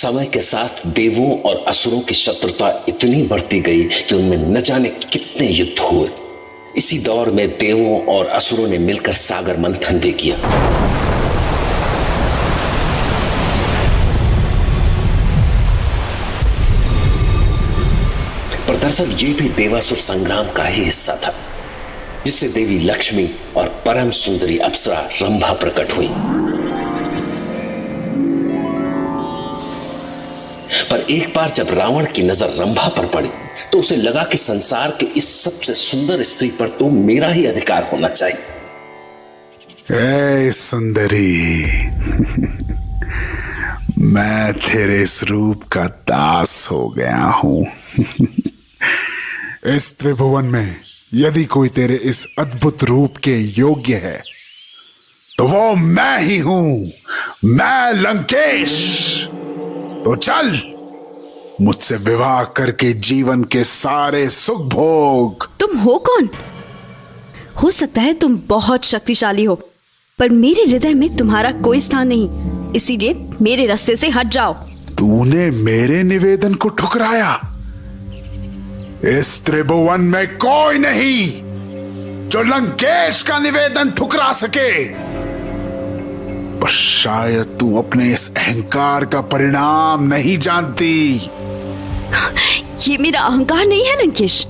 समय के साथ देवों और असुरों की शत्रुता इतनी बढ़ती गई कि उनमें न जाने कितने युद्ध हुए। इसी दौर में देवों और असुरों ने मिलकर सागर मंथन भी किया। पर दरअसल ये भी देवासुर संग्राम का ही हिस्सा था, जिससे देवी लक्ष्मी और परम सुंदरी अप्सरा रंभा प्रकट हुई। पर एक बार जब रावण की नजर रंभा पर पड़ी तो उसे लगा कि संसार के इस सबसे सुंदर स्त्री पर तो मेरा ही अधिकार होना चाहिए। ए सुंदरी, मैं तेरे इस रूप का दास हो गया हूं। इस त्रिभुवन में यदि कोई तेरे इस अद्भुत रूप के योग्य है तो वो मैं ही हूं, मैं लंकेश। तो चल, मुझसे विवाह करके जीवन के सारे सुख भोग। तुम हो कौन? हो सकता है तुम बहुत शक्तिशाली हो, पर मेरे हृदय में तुम्हारा कोई स्थान नहीं, इसीलिए मेरे रास्ते से हट जाओ। तूने मेरे निवेदन को ठुकराया? इस त्रिभुवन में कोई नहीं जो लंकेश का निवेदन ठुकरा सके। पर शायद तू अपने इस अहंकार का परिणाम नहीं जानती। ये मेरा अहंकार नहीं है लंकेश,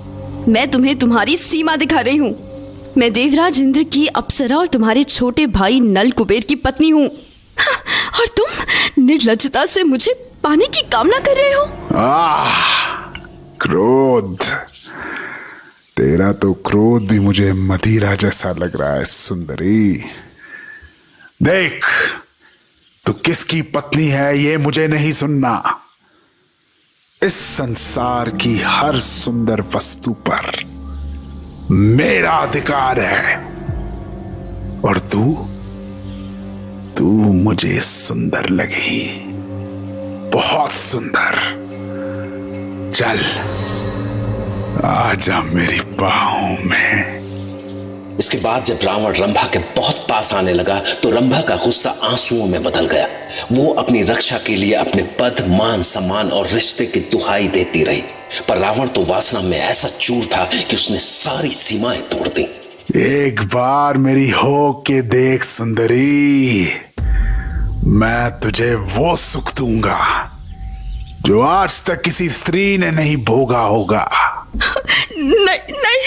मैं तुम्हें तुम्हारी सीमा दिखा रही हूँ। मैं देवराज इंद्र की अप्सरा और तुम्हारे छोटे भाई नल कुबेर की पत्नी हूँ, और तुम निर्लज्जता से मुझे पाने की कामना कर रहे हो। क्रोध, तेरा तो क्रोध भी मुझे मदिरा जैसा लग रहा है सुंदरी। देख, तू किसकी पत्नी है ये मुझे नहीं सुनना। इस संसार की हर सुंदर वस्तु पर मेरा अधिकार है, और तू मुझे सुंदर लगी, बहुत सुंदर। चल, आजा मेरी बाहों में। इसके बाद जब रावण रंभा के बहुत पास आने लगा तो रंभा का गुस्सा आंसुओं में बदल गया। वो अपनी रक्षा के लिए अपने पद, मान, सम्मान और रिश्ते की दुहाई देती रही, पर रावण तो वासना में ऐसा चूर था कि उसने सारी सीमाएं तोड़ दी। एक बार मेरी हो के देख सुंदरी, मैं तुझे वो सुख दूंगा जो आज तक किसी स्त्री ने नहीं भोगा होगा। नहीं नहीं,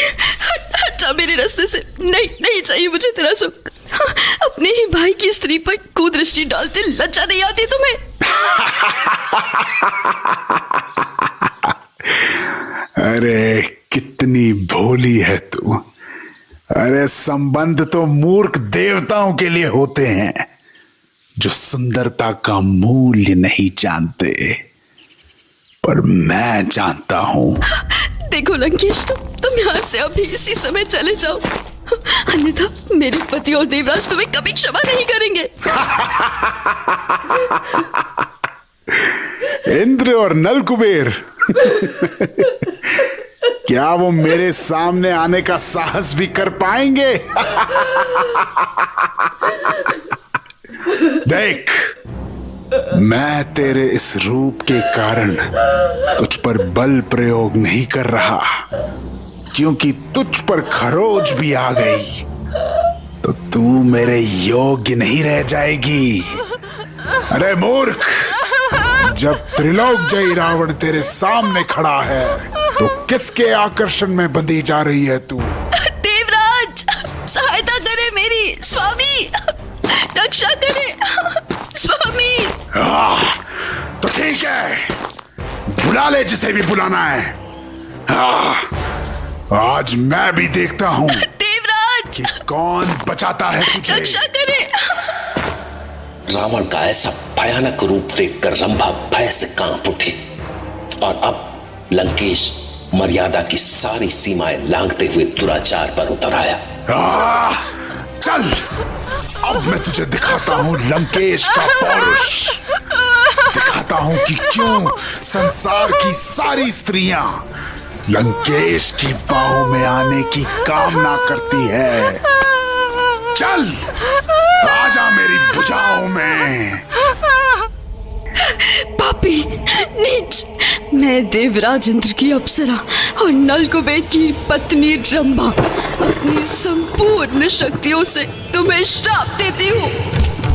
हट जा मेरे रास्ते से। नहीं नहीं चाहिए मुझे तेरा सुख। अपने ही भाई की स्त्री पर कुदृष्टि डालते लज्जा नहीं आती तुम्हें? अरे कितनी भोली है तू। अरे संबंध तो मूर्ख देवताओं के लिए होते हैं जो सुंदरता का मूल्य नहीं जानते, पर मैं जानता हूं। देखो लंकेश, तुम यहाँ से अभी इसी समय चले जाओ, अन्यथा मेरे पति और देवराज तुम्हें कभी क्षमा नहीं करेंगे। इंद्र और नल कुबेर, क्या वो मेरे सामने आने का साहस भी कर पाएंगे? देख, मैं तेरे इस रूप के कारण तुझ पर बल प्रयोग नहीं कर रहा, क्योंकि तुझ पर खरोच भी आ गई तो तू मेरे योग्य नहीं रह जाएगी। अरे मूर्ख, जब त्रिलोक जयी रावण तेरे सामने खड़ा है तो किसके आकर्षण में बंधी जा रही है तू? देवराज, सहायता करे मेरी, स्वामी रक्षा करे स्वामी। तो ठीक है, बुला ले जिसे भी बुलाना है। आज मैं भी देखता हूं देवराज, कि कौन बचाता है तुझे। रक्षा करे। रावण का ऐसा भयानक रूप देखकर रंभा भय से कांप उठी, और अब लंकेश मर्यादा की सारी सीमाएं लांघते हुए दुराचार पर उतर आया। चल, अब मैं तुझे दिखाता हूं लंकेश का पौरुष। दिखाता हूं कि क्यों संसार की सारी स्त्रियां लंकेश की बाहों में आने की कामना करती है। चल, आजा मेरी भुजाओं में। पापी पापी, नीच। मैं देवराज इंद्र की अप्सरा और नल कुबेर की पत्नी रंभा अपनी संपूर्ण शक्तियों से तुम्हें श्राप देती हूँ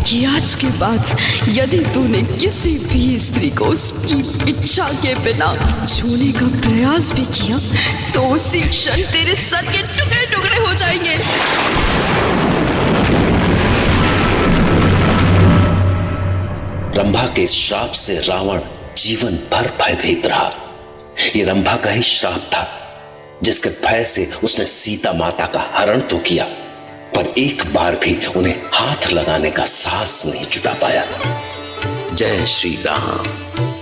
कि आज के बाद यदि तूने किसी भी स्त्री को उसकी इच्छा के बिना छूने का प्रयास भी किया तो उसी क्षण तेरे सर के टुकड़े टुकड़े हो जाएंगे। रंभा के श्राप से रावण जीवन भर भयभीत रहा। ये रंभा का ही श्राप था जिसके भय से उसने सीता माता का हरण तो किया पर एक बार भी उन्हें हाथ लगाने का साहस नहीं जुटा पाया। जय श्री राम।